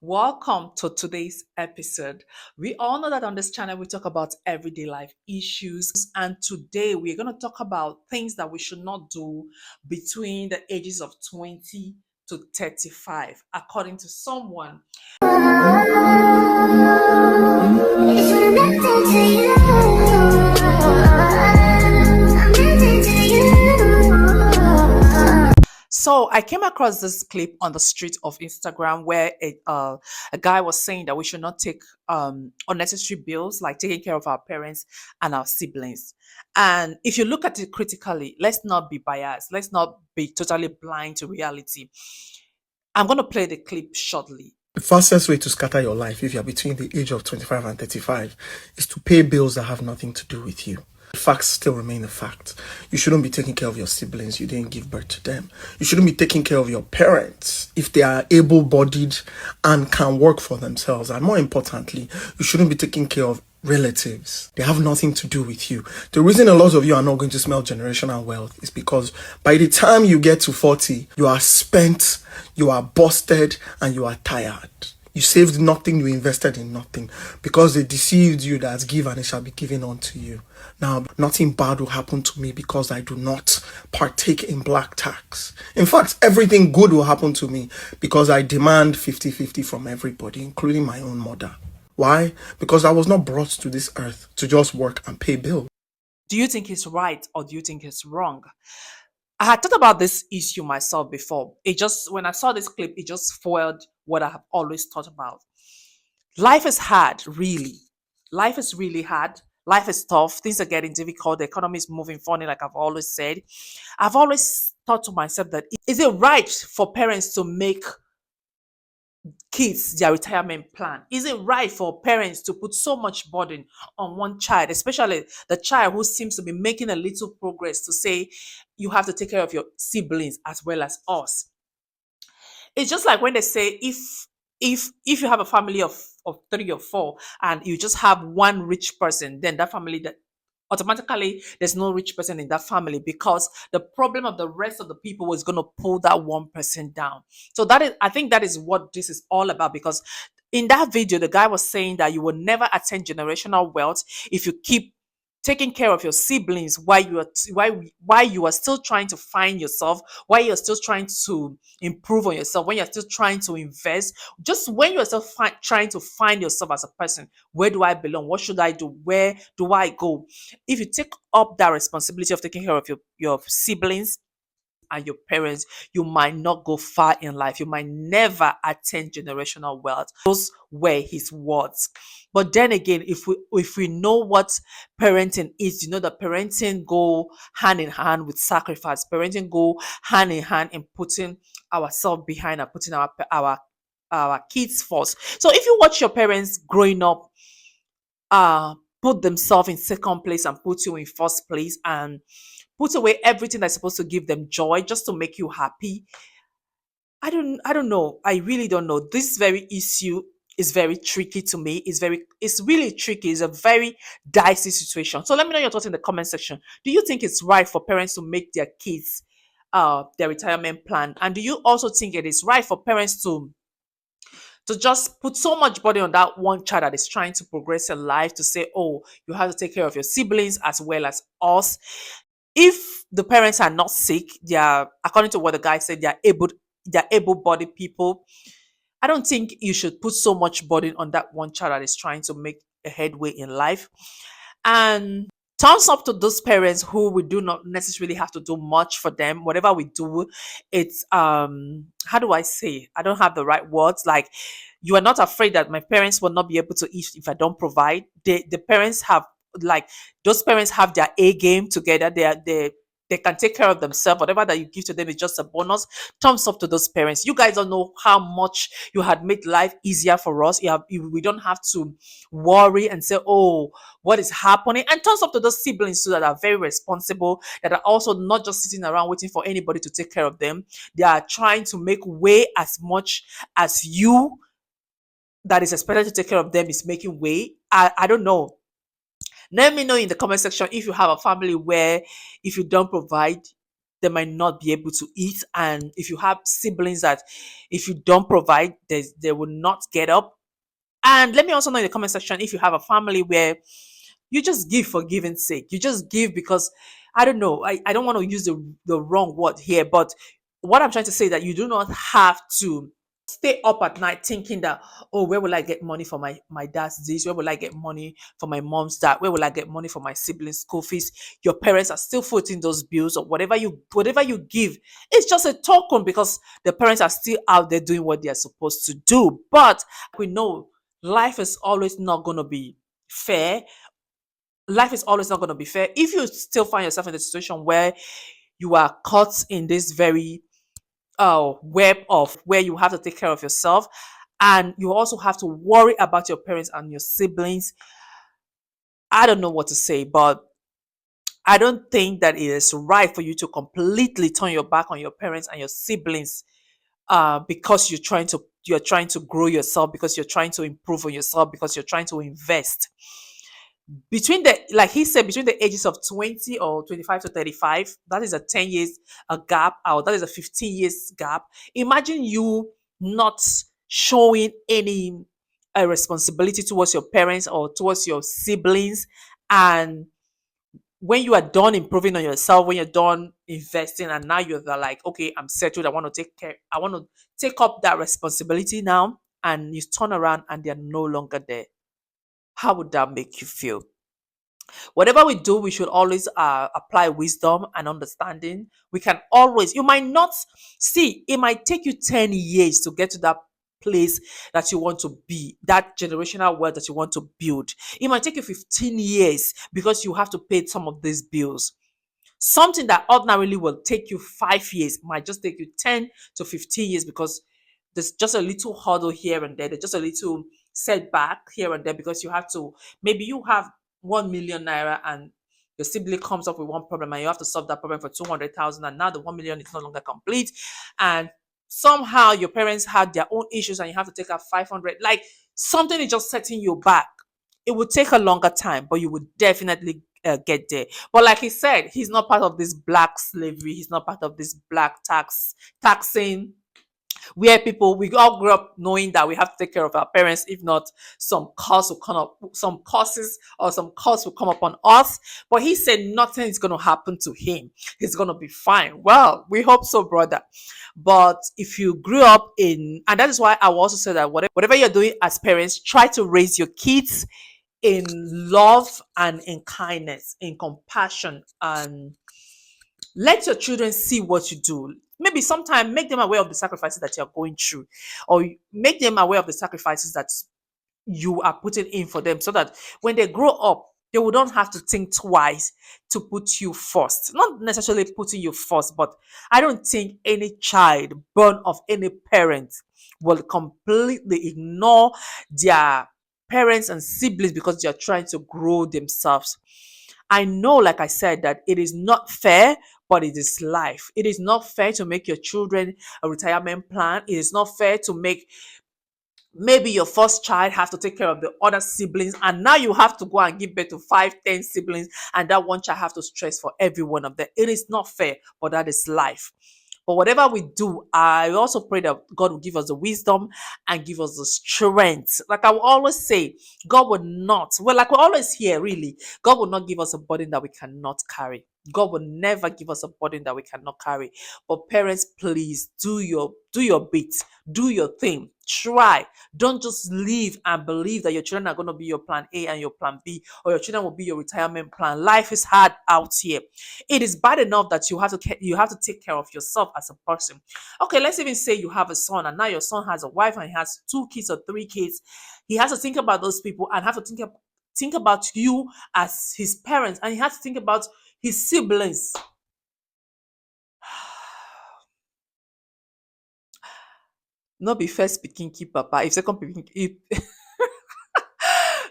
Welcome to today's episode. We all know that on this channel we talk about everyday life issues, and today we're going to talk about things that we should not do between the ages of 20 to 35, according to someone. It's connected to you. Connected to you. So I came across this clip on the street of Instagram where a guy was saying that we should not take unnecessary bills like taking care of our parents and our siblings. And if you look at it critically, let's not be biased. Let's not be totally blind to reality. I'm going to play the clip shortly. The fastest way to scatter your life if you're between the age of 25 and 35 is to pay bills that have nothing to do with you. Facts still remain a fact. You shouldn't be taking care of your siblings. You didn't give birth to them. You shouldn't be taking care of your parents if they are able-bodied and can work for themselves. And more importantly, you shouldn't be taking care of relatives. They have nothing to do with you. The reason a lot of you are not going to smell generational wealth is because by the time you get to 40, you are spent, you are busted, and you are tired. You saved nothing, you invested in nothing because they deceived you that give and it shall be given unto you. Now, nothing bad will happen to me because I do not partake in black tax. In fact, everything good will happen to me because I demand 50-50 from everybody, including my own mother. Why? Because I was not brought to this earth to just work and pay bills. Do you think it's right or do you think it's wrong? I had thought about this issue myself before. When I saw this clip, it just foiled what I have always thought about. Life is hard, really. Life is really hard. Life is tough. Things are getting difficult. The economy is moving funny, like I've always said. I've always thought to myself that is it right for parents to make kids their retirement plan? Is it right for parents to put so much burden on one child, especially the child who seems to be making a little progress, to say you have to take care of your siblings as well as us? It's just like when they say if you have a family of three or four and you just have one rich person, then that family, that automatically there's no rich person in that family because the problem of the rest of the people was going to pull that one person down. So I think that is what this is all about, because in that video the guy was saying that you will never attain generational wealth if you keep taking care of your siblings while you are still trying to find yourself, while you're still trying to improve on yourself, when you're still trying to invest, just when you're still trying to find yourself as a person. Where do I belong? What should I do? Where do I go? If you take up that responsibility of taking care of your siblings and your parents, you might not go far in life. You might never attain generational wealth. Those were his words. But then again, if we know what parenting is, you know that parenting go hand in hand with sacrifice. Parenting go hand in hand in putting ourselves behind and putting our kids first. So if you watch your parents growing up, put themselves in second place and put you in first place and put away everything that's supposed to give them joy just to make you happy. I don't know. I really don't know. This very issue is very tricky to me. It's really tricky. It's a very dicey situation. So let me know your thoughts in the comment section. Do you think it's right for parents to make their kids their retirement plan? And do you also think it is right for parents to just put so much body on that one child that is trying to progress in life, to say, oh, you have to take care of your siblings as well as us? If the parents are not sick, they are, according to what the guy said, they're able-bodied people. I don't think you should put so much burden on that one child that is trying to make a headway in life. And thumbs up to those parents who we do not necessarily have to do much for them. Whatever we do, it's how do I say? I don't have the right words. Like, you are not afraid that my parents will not be able to eat if I don't provide. The parents have, like, those parents have their A game together. They can take care of themselves. Whatever that you give to them is just a bonus. Thumbs up to those parents. You guys don't know how much you had made life easier for us. We don't have to worry and say, oh, what is happening? And thumbs up to those siblings too that are very responsible, that are also not just sitting around waiting for anybody to take care of them. They are trying to make way as much as you that is expected to take care of them is making way. I don't know. Let me know in the comment section if you have a family where if you don't provide, they might not be able to eat. And if you have siblings that if you don't provide, they will not get up. And let me also know in the comment section if you have a family where you just give for giving's sake. You just give because I don't know. I don't want to use the wrong word here, but what I'm trying to say that you do not have to stay up at night thinking that, oh, where will I get money for my dad's this? Where will I get money for my mom's that? Where will I get money for my siblings' school fees? Your parents are still footing those bills, or whatever you give. It's just a token because the parents are still out there doing what they are supposed to do. But we know life is always not going to be fair. Life is always not going to be fair. If you still find yourself in a situation where you are caught in this very web of where you have to take care of yourself and you also have to worry about your parents and your siblings, I don't know what to say, but I don't think that it is right for you to completely turn your back on your parents and your siblings because you're trying to grow yourself, because you're trying to improve on yourself, because you're trying to invest between the like he said between the ages of 20 or 25 to 35. That is a 10 years a gap, or that is a 15 years gap. Imagine you not showing any responsibility towards your parents or towards your siblings, and when you are done improving on yourself, when you're done investing, and now you're like, okay, I'm settled, I want to take up that responsibility now, and you turn around and they're no longer there. How would that make you feel? Whatever we do, we should always apply wisdom and understanding. We can always, you might not see, it might take you 10 years to get to that place that you want to be, that generational wealth that you want to build. It might take you 15 years because you have to pay some of these bills. Something that ordinarily will take you 5 years might just take you 10 to 15 years because there's just a little hurdle here and there. There's just a little setback here and there because you have to, maybe you have 1 million naira and your sibling comes up with one problem and you have to solve that problem for 200,000, and now the 1 million is no longer complete. And somehow your parents had their own issues and you have to take out 500. Like something is just setting you back. It would take a longer time, but you would definitely get there. But like he said, he's not part of this black slavery. He's not part of this black taxing where people we all grew up knowing that we have to take care of our parents. If not, some curses or some curse will come upon us. But he said nothing is going to happen to him. He's going to be fine. Well, we hope so, brother. But if you grew up in, and that is why I will also say that whatever you're doing as parents, try to raise your kids in love and in kindness, in compassion, and let your children see what you do. Maybe sometime make them aware of the sacrifices that you're going through, or make them aware of the sacrifices that you are putting in for them so that when they grow up, they will not have to think twice to put you first. Not necessarily putting you first, but I don't think any child born of any parent will completely ignore their parents and siblings because they are trying to grow themselves. I know, like I said, that it is not fair, but it is life. It is not fair to make your children a retirement plan. It is not fair to make maybe your first child have to take care of the other siblings, and now you have to go and give birth to 5, 10 siblings, and that one child have to stress for every one of them. It is not fair, but that is life. But whatever we do, I also pray that God will give us the wisdom and give us the strength. Like I will always say, God will not, well, like we always hear, really, God will not give us a burden that we cannot carry. God will never give us a burden that we cannot carry. But parents, please do your bit, do your thing, try. Don't just leave and believe that your children are going to be your plan A and your plan B, or your children will be your retirement plan. Life is hard out here. It is bad enough that you have to take care of yourself as a person. Okay, let's even say you have a son and now your son has a wife and he has 2 kids or 3 kids. He has to think about those people and have to think about you as his parents, and he has to think about his siblings. No be first pikin keep papa, if second pikin if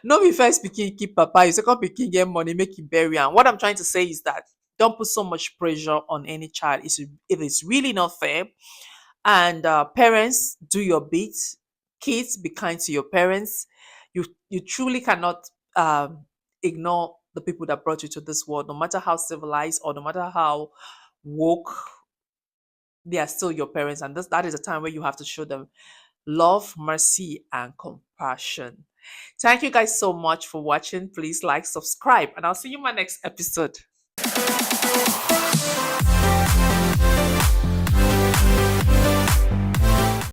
no be first pikin keep papa, if second pikin get money make e bury am. What I'm trying to say is that don't put so much pressure on any child. It is really not fair. And parents, do your bit. Kids, be kind to your parents. You truly cannot ignore the people that brought you to this world, no matter how civilized or no matter how woke, they are still your parents, and that is a time where you have to show them love, mercy, and compassion. Thank you guys so much for watching. Please like, subscribe, and I'll see you in my next episode.